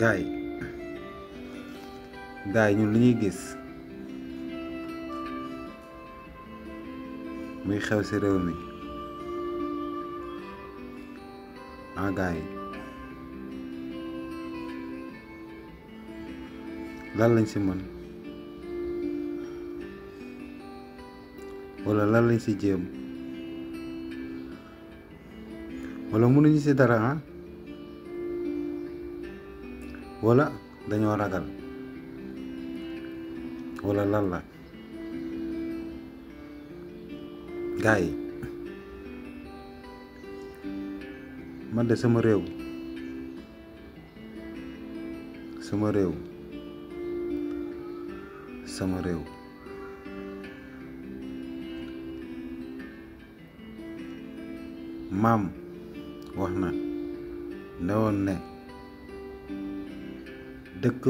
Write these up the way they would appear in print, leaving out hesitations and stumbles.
gaay gaay ñun li ñuy gis muy xew ci réew mi gaay lan lañ ci mën wala lan lañ ci jéem wala mënuñu ci dara wala dañoo ragal wala lan la gaay man de sama réew maam wax na newoon ne dëkk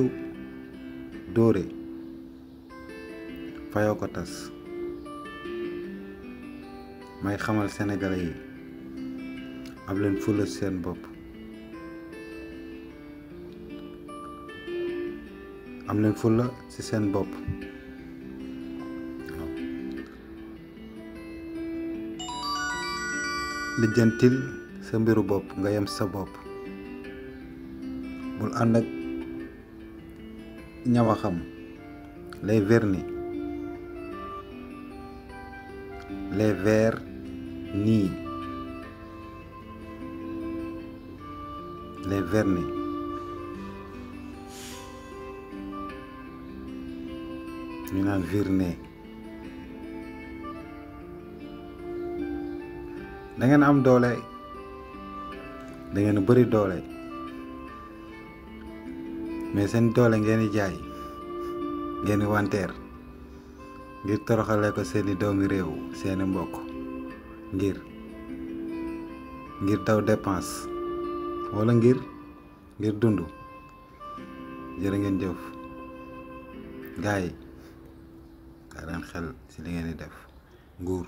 dóore fayoo ko tas may xamal sénégalais yi am leen fulla seen bopp am leen fulla ci seen bopp lijjantil sa mbiru bopp nga yem sa bopp bul ànd ak ñawaxam les vernis ñu naan vernis da ngeen am doole da ngeen bari doole mais seen doole ngeen di jaay ngeen di wanteer ngir toroxale ko seeni doomi réew seeni mbokk ngir daw dépense wala ngir dund jërë ngeen jëf gaay ka daan xel ci li ngeen di def nguur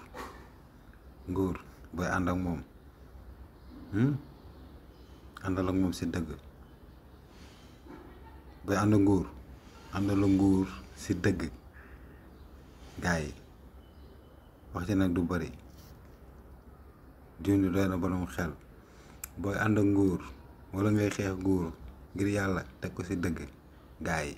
booy ànd ak moom àndal ak moom ci dëgg booy ànd nguur àndal ak nguur ci dëgg gaay wax ci nag du bari junni doy na borom xel booy ànd ak nguur wala ngay xeex nguur ngir yàlla teg ko ci dëgg gaay